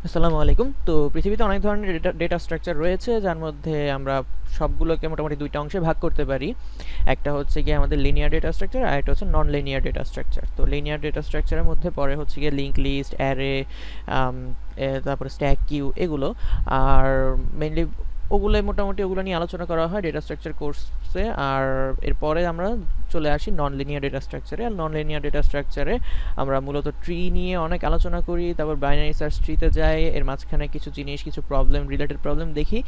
আসসালামু আলাইকুম। তো পৃথিবীতে অনেক ধরনের ডেটা স্ট্রাকচার রয়েছে, যার মধ্যে আমরা সবগুলোকে মোটামুটি দুইটা অংশে ভাগ করতে পারি। একটা হচ্ছে গিয়ে আমাদের লিনিয়ার ডেটা স্ট্রাকচার, আর একটা হচ্ছে নন লিনিয়ার ডেটা স্ট্রাকচার। তো লিনিয়ার ডেটা স্ট্রাকচারের মধ্যে পড়ে হচ্ছে গিয়ে লিঙ্ক লিস্ট, অ্যারে, তারপরে স্ট্যাক কিউ, এগুলো। আর মেইনলি ওগুলো নিয়ে আলোচনা করা হয় ডেটা স্ট্রাকচার কোর্সে। আর এরপরে আমরা চলে আসি নন লিনিয়ার ডেটা স্ট্রাকচারে। আর নন লিনিয়ার ডেটা স্ট্রাকচারে আমরা মূলত ট্রি নিয়ে অনেক আলোচনা করি, তারপর বাইনারি সার্চ ট্রিতে যাই, এর মাঝখানে কিছু জিনিস, কিছু রিলেটেড প্রবলেম দেখি,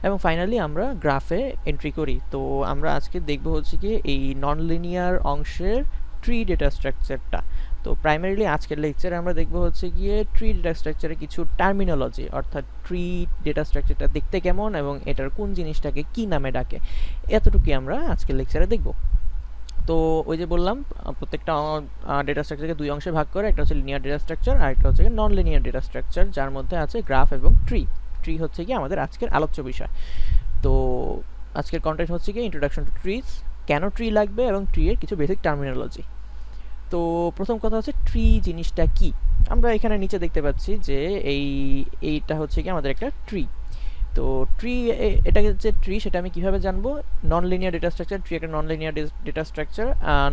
এবং ফাইনালি আমরা গ্রাফে এন্ট্রি করি। তো আমরা আজকে দেখব হচ্ছে কি এই নন লিনিয়ার অংশের ট্রি ডেটা স্ট্রাকচারটা। তো প্রাইমারিলি আজকের লেকচারে আমরা দেখব হচ্ছে গিয়ে ট্রি ডেটা স্ট্রাকচারে কিছু টার্মিনোলজি, অর্থাৎ ট্রি ডেটা স্ট্রাকচারটা দেখতে কেমন এবং এটার কোন জিনিসটাকে কি নামে ডাকে, এতটুকুই আমরা আজকের লেকচারে দেখব। তো ওই যে বললাম, প্রত্যেকটা ডেটা স্ট্রাকচারকে দুই অংশে ভাগ করে, একটা হচ্ছে লিনিয়ার ডেটা স্ট্রাকচার আর একটা হচ্ছে নন লিনিয়ার ডেটা স্ট্রাকচার, যার মধ্যে আছে গ্রাফ এবং ট্রি। ট্রি হচ্ছে কি আমাদের আজকের আলোচ্য বিষয়। তো আজকের কন্টেন্ট হচ্ছে কি ইন্ট্রোডাকশন টু ট্রিজ, কেন ট্রি লাগবে এবং ট্রি এর কিছু বেসিক টার্মিনোলজি। তো প্রথম কথা হচ্ছে ট্রি জিনিসটা কি। আমরা এখানে নিচে দেখতে পাচ্ছি যে এইটা হচ্ছে কি আমাদের একটা ট্রি। তো ট্রি, এটাকে যে ট্রি সেটা আমি কিভাবে জানবো? Non linear data structure, tree একটা non linear data structure.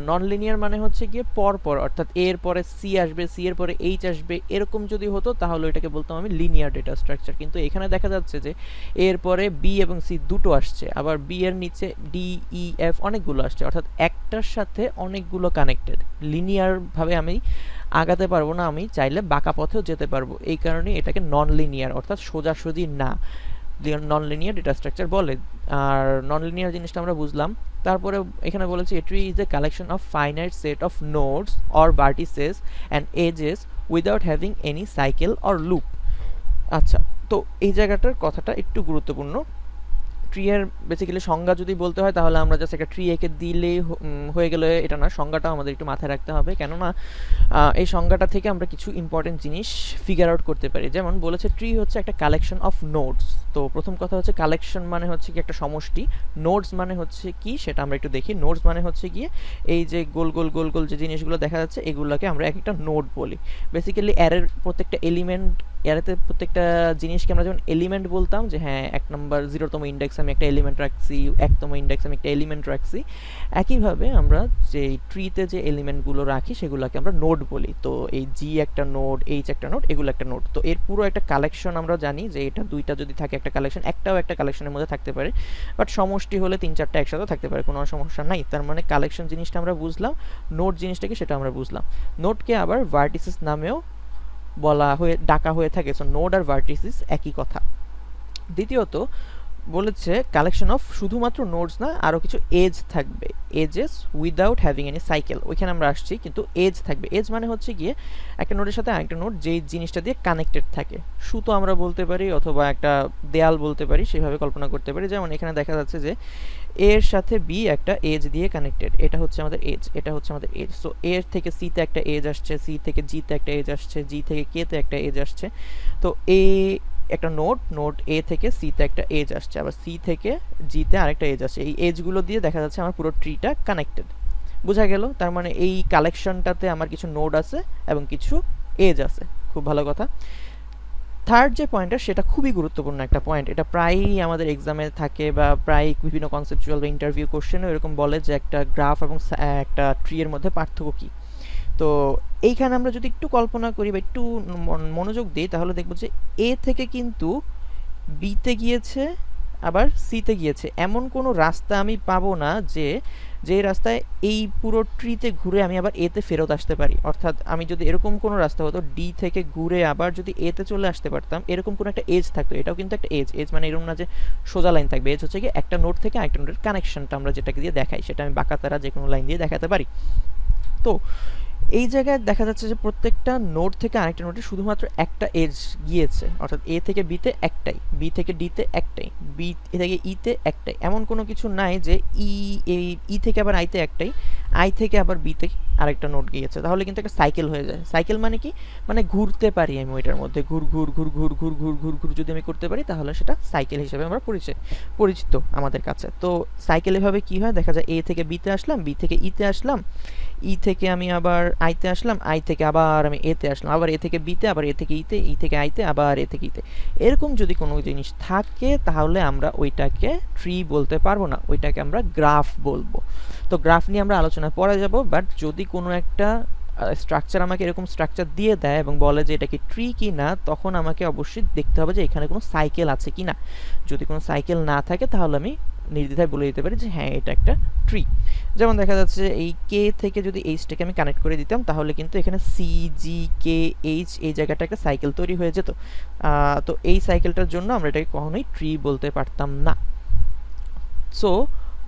Non linear মানে হচ্ছে গিয়ে পর পর, অর্থাৎ এর পরে সি আসবে, সি এর পরে এইচ আসবে, এরকম যদি হতো তাহলে এটাকে বলতাম আমি লিনিয়ার ডেটা স্ট্রাকচার। কিন্তু এখানে দেখা যাচ্ছে যে এর পরে বি এবং সি দুটো আসছে, আবার বি এর নিচে ডি, ই, এফ অনেকগুলো আসছে, অর্থাৎ একটার সাথে অনেকগুলো কানেক্টেড। লিনিয়ার ভাবে আমি আগাতে পারবো না, আমি চাইলে বাঁকা পথেও যেতে পারবো। এই কারণে এটাকে নন লিনিয়ার, অর্থাৎ সোজাসুজি না, নন লিনিয়ার ডেটা স্ট্রাকচার বলে। আর নন লিনিয়ার জিনিসটা আমরা বুঝলাম। তারপরে এখানে বলেছি a tree is a collection of finite set of nodes or vertices and edges without having any cycle or loop. আচ্ছা, তো এই জায়গাটার কথাটা একটু গুরুত্বপূর্ণ। ট্রি এর বেসিক্যালি সংজ্ঞা যদি বলতে হয় তাহলে আমরা জাস্ট একটা ট্রি এঁকে দিলেই হয়ে গেলে এটা না, সংজ্ঞাটাও আমাদের একটু মাথায় রাখতে হবে। কেননা এই সংজ্ঞাটা থেকে আমরা কিছু ইম্পর্টেন্ট জিনিস ফিগার আউট করতে পারি। যেমন বলেছে ট্রি হচ্ছে একটা কালেকশন অফ নোডস। তো প্রথম কথা হচ্ছে কালেকশন মানে হচ্ছে কি একটা সমষ্টি, নোডস মানে হচ্ছে কি সেটা আমরা একটু দেখি। নোডস মানে হচ্ছে গিয়ে এই যে গোল গোল গোল গোল যে জিনিসগুলো দেখা যাচ্ছে, এগুলোকে আমরা এক একটা নোড বলি। বেসিক্যালি অ্যারের প্রত্যেকটা এলিমেন্ট, অ্যারেতে প্রত্যেকটা জিনিসকে আমরা যেমন এলিমেন্ট বলতাম, যে হ্যাঁ 1 নম্বর 0তম ইন্ডেক্স আমি একটা এলিমেন্ট রাখছি, 1তম ইন্ডেক্স আমি একটা এলিমেন্ট রাখছি, একইভাবে আমরা যে ট্রিতে যে এলিমেন্টগুলো রাখি সেগুলোকে আমরা নোড বলি। তো এই জি একটা নোড, এইচ একটা নোড, এগুলো একটা নোড। তো এর পুরো একটা কালেকশন আমরা জানি যে এটা দুইটা যদি থাকে একটা কালেকশন, একটাও একটা কালেকশনের মধ্যে থাকতে পারে, বাট সমষ্টি হলে 3-4টা একসাথে থাকতে পারে, কোনো সমস্যা নাই। তার মানে কালেকশন জিনিসটা আমরা বুঝলাম, নোড জিনিসটাকে সেটা আমরা বুঝলাম। নোডকে আবার ভার্টিসেস নামেও ডাকা হয়ে থাকে। সো নোড আর ভার্টিসিস একই কথা। দ্বিতীয়ত বলেছে কালেকশন অফ শুধুমাত্র নোডস না, আরও কিছু এজ থাকবে, edges without having any cycle. ওইখানে আমরা আসছি, কিন্তু এজ থাকবে। এজ মানে হচ্ছে গিয়ে একটা নোডের সাথে আরেকটা নোড যেই জিনিসটা দিয়ে কানেক্টেড থাকে, সুতো আমরা বলতে পারি অথবা একটা দেয়াল বলতে পারি, সেভাবে কল্পনা করতে পারি। যেমন এখানে দেখা যাচ্ছে যে এর সাথে বি একটা এজ দিয়ে কানেক্টেড, এটা হচ্ছে আমাদের এজ, এটা হচ্ছে আমাদের এজ। সো এর থেকে সিতে একটা এজ আসছে, সি থেকে জিতে একটা এজ আসছে, জি থেকে কেতে একটা এজ আসছে। তো এ একটা নোড এ থেকে সিতে একটা এজ আসছে, আবার সি থেকে জিতে আরেকটা এজ আসছে। এই এজগুলো দিয়ে দেখা যাচ্ছে আমার পুরো ট্রিটা কানেক্টেড। বোঝা গেল? তার মানে এই কালেকশনটাতে আমার কিছু নোড আছে এবং কিছু এজ আছে। খুব ভালো কথা। থার্ড যে পয়েন্টটা সেটা খুবই গুরুত্বপূর্ণ একটা পয়েন্ট, এটা প্রায়ই আমাদের এক্সামে থাকে বা প্রায় বিভিন্ন কনসেপচুয়াল বা ইন্টারভিউ কোশ্চেনও এরকম বলে যে একটা গ্রাফ এবং একটা ট্রি এর মধ্যে পার্থক্য কী। তো এইখানে আমরা যদি একটু কল্পনা করি বা একটু মনোযোগ দিই তাহলে দেখব যে এ থেকে কিন্তু বিতে গিয়েছে, আবার সিতে গিয়েছে, এমন কোনো রাস্তা আমি পাবো না যে যে রাস্তায় এই পুরো ট্রিতে ঘুরে আমি আবার এতে ফেরত আসতে পারি। অর্থাৎ আমি যদি এরকম কোনো রাস্তা হতো, ডি থেকে ঘুরে আবার যদি এতে চলে আসতে পারতাম, এরকম কোনো একটা এজ থাকতো। এটাও কিন্তু একটা এজ। এজ মানে এরকম না যে সোজা লাইন থাকবে, এজ হচ্ছে কি একটা নোড থেকে আরেকটা নোডের কানেকশনটা আমরা যেটাকে দিয়ে দেখাই, সেটা আমি বাঁকা তারা যে কোনো লাইন দিয়ে দেখাতে পারি। তো এই জায়গায় দেখা যাচ্ছে যে প্রত্যেকটা নোড থেকে আরেকটা নোডে শুধুমাত্র একটা এজ গিয়েছে, অর্থাৎ এ থেকে বিতে একটাই, বি থেকে ডিতে একটাই, বি থেকে ইতে একটাই। এমন কোনো কিছু নাই যে ই থেকে আবার আইতে একটাই, আই থেকে আবার বিতে আরেকটা নোড গিয়েছে, তাহলে কিন্তু একটা সাইকেল হয়ে যায়। সাইকেল মানে কি, মানে ঘুরতে পারি আমি ওইটার মধ্যে, ঘুর ঘুর ঘুর ঘুর ঘুর ঘুর ঘুর ঘুর যদি আমি করতে পারি তাহলে সেটা সাইকেল হিসেবে আমরা পরিচিত আমাদের কাছে। তো সাইকেল এভাবে কি হয় দেখা যায়, এ থেকে বিতে আসলাম, বি থেকে ইতে আসলাম, ই থেকে আমি আবার আইতে আসলাম, আই থেকে আবার আমি এতে আসলাম, আবার এ থেকে বিতে, আবার এ থেকে ইতে, ই থেকে আইতে, আবার এ থেকে ইতে। এরকম যদি কোনো জিনিস থাকে তাহলে আমরা ওইটাকে ট্রি বলতে পারবো না, ওইটাকে আমরা গ্রাফ বলবো। তো গ্রাফ নিয়ে আমরা আলোচনা পরে যাব, বাট যদি কোনো একটা স্ট্রাকচার আমাকে এরকম স্ট্রাকচার দিয়ে দেয় এবং বলে যে এটা কি ট্রি কি না, তখন আমাকে অবশ্যই দেখতে হবে যে এখানে কোনো সাইকেল আছে কি না। যদি কোনো সাইকেল না থাকে তাহলে আমি নির্দ্বিধায় বলে দিতে পারি যে হ্যাঁ এটা একটা ট্রি। যেমন দেখা যাচ্ছে এই কে থেকে যদি এইচটাকে আমি কানেক্ট করে দিতাম তাহলে কিন্তু এখানে সি জি কে এইচ এই জায়গাটা একটা সাইকেল তৈরি হয়ে যেত। তো এই সাইকেলটার জন্য আমরা এটাকে কখনোই ট্রি বলতে পারতাম না। সো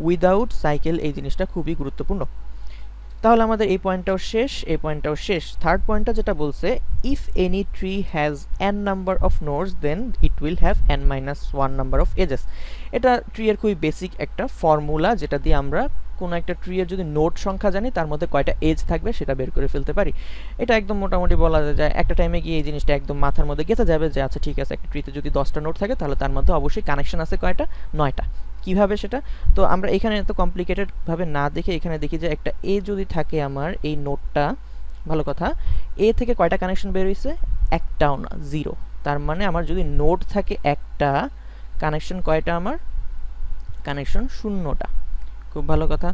উইদাউট সাইকেল এই জিনিসটা খুবই গুরুত্বপূর্ণ। তাহলে আমাদের এই পয়েন্টটাও শেষ, এই পয়েন্টটাও শেষ। থার্ড পয়েন্টটা যেটা বলছে, if any tree has n number of nodes then it will have n-1 number of edges. এটা ট্রি এর খুবই বেসিক একটা ফর্মুলা, যেটা দিয়ে আমরা কোনো একটা ট্রি এর যদি নোড সংখ্যা জানি তার মধ্যে কয়টা এজ থাকবে সেটা বের করে ফেলতে পারি। এটা একদম মোটামুটি বলা যায় একটা টাইমে গিয়ে এই জিনিসটা একদম মাথার মধ্যে গেঁথে যাবে যে আচ্ছা ঠিক আছে, একটা ট্রিতে যদি 10টা নোড থাকে তাহলে তার মধ্যে অবশ্যই কানেকশন আছে কয়টা, 9টা। কিভাবে সেটা, তো আমরা এখানে এত কমপ্লিকেটেড ভাবে না দেখে এখানে দেখি যে একটা এ যদি থাকে আমার এই নোডটা, ভালো কথা, এ থেকে কয়টা কানেকশন বের হইছে, একটাও না, 0। তার মানে আমার যদি নোড থাকে একটা, কানেকশন কয়টা আমার, কানেকশন 0টা। খুব ভালো কথা।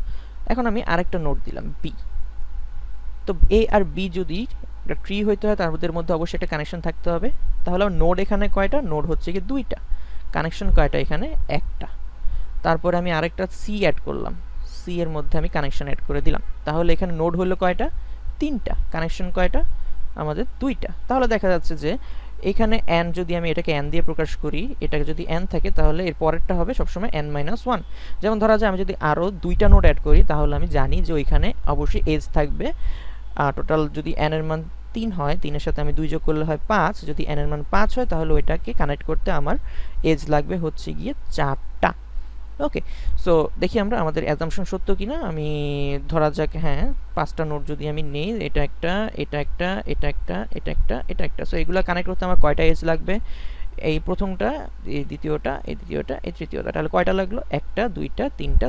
এখন আমি আরেকটা নোড দিলাম বি। তো এ আর বি যদি একটা ট্রি হইতে হয় তার মধ্যে অবশ্যই একটা কানেকশন থাকতে হবে। তাহলে নোড এখানে কয়টা, নোড হচ্ছে কি 2টা, কানেকশন কয়টা এখানে, একটা। তারপরে আমি আরেকটা সি অ্যাড করলাম, সি এর মধ্যে আমি কানেকশন অ্যাড করে দিলাম, তাহলে এখানে নোড হলো কয়টা, 3টা, কানেকশন কয়টা আমাদের, 2টা। তাহলে দেখা যাচ্ছে যে এখানে n যদি আমি এটাকে n দিয়ে প্রকাশ করি, এটাকে যদি n থাকে তাহলে এর পরেরটা হবে সবসময় n-1। যেমন ধরা যায় আমি যদি আরও 2টা নোড অ্যাড করি তাহলে আমি জানি যে ওইখানে অবশ্যই এজ থাকবে। টোটাল যদি n এর মান 3 হয়, 3 এর সাথে আমি 2 যোগ করলে হয় 5, যদি n এর মান 5 হয় তাহলে ওইটাকে কানেক্ট করতে আমার এজ লাগবে হচ্ছে গিয়ে 4টা। ওকে, সো দেখি আমরা আমাদের অ্যাজাম্পশন সত্য কিনা। আমি ধরা যাক হ্যাঁ 5টা নোড যদি আমি নেই, এটা একটা, এটা একটা, এটা একটা, এটা একটা, এটা একটা, সো এগুলো কানেক্ট করতে আমার কয়টা এজ লাগবে, এই প্রথমটা, এই দ্বিতীয়টা, এই দ্বিতীয়টা, এই তৃতীয়টা, তাহলে কয়টা লাগলো, একটা, দুইটা, তিনটা,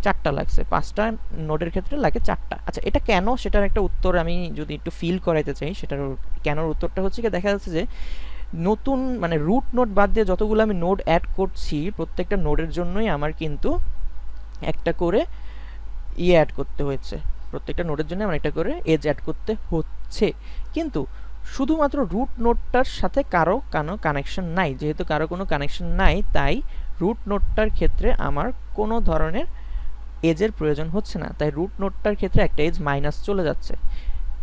চারটা লাগছে। 5টা নোডের ক্ষেত্রে লাগে 4টা। আচ্ছা এটা কেন, সেটার একটা উত্তর আমি যদি একটু ফিল করাইতে চাই, সেটার কেনর উত্তরটা হচ্ছে কি, দেখা যাচ্ছে যে নতুন মানে রুট নোড বাদ দিয়ে যতগুলো আমি নোড অ্যাড করছি প্রত্যেকটা নোডের জন্যই আমার কিন্তু একটা করে অ্যাড করতে হয়েছে, প্রত্যেকটা নোডের জন্য আমার একটা করে এজ অ্যাড করতে হচ্ছে। কিন্তু শুধুমাত্র রুট নোডটার সাথে কারো কানেকশন নাই, যেহেতু কারো কোনো কানেকশন নাই তাই রুট নোডটার ক্ষেত্রে আমার কোনো ধরনের এজের প্রয়োজন হচ্ছে না, তাই রুট নোডটার ক্ষেত্রে একটা এজ মাইনাস চলে যাচ্ছে।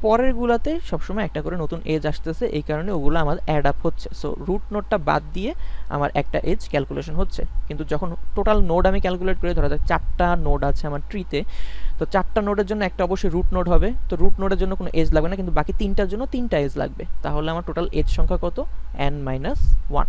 পরের গুলাতে সবসময় একটা করে নতুন এজ আসতেছে, এই কারণে ওগুলো আমার অ্যাড আপ হচ্ছে। সো রুট নোডটা বাদ দিয়ে আমার একটা এজ ক্যালকুলেশন হচ্ছে। কিন্তু যখন টোটাল নোড আমি ক্যালকুলেট করে, ধরা যায় 4টা নোড আছে আমার ট্রিতে, তো 4টা নোডের জন্য একটা অবশ্যই রুট নোড হবে, তো রুট নোডের জন্য কোনো এজ লাগবে না, কিন্তু বাকি 3টার জন্য 3টা এজ লাগবে। তাহলে আমার টোটাল এজ সংখ্যা কত, n-1।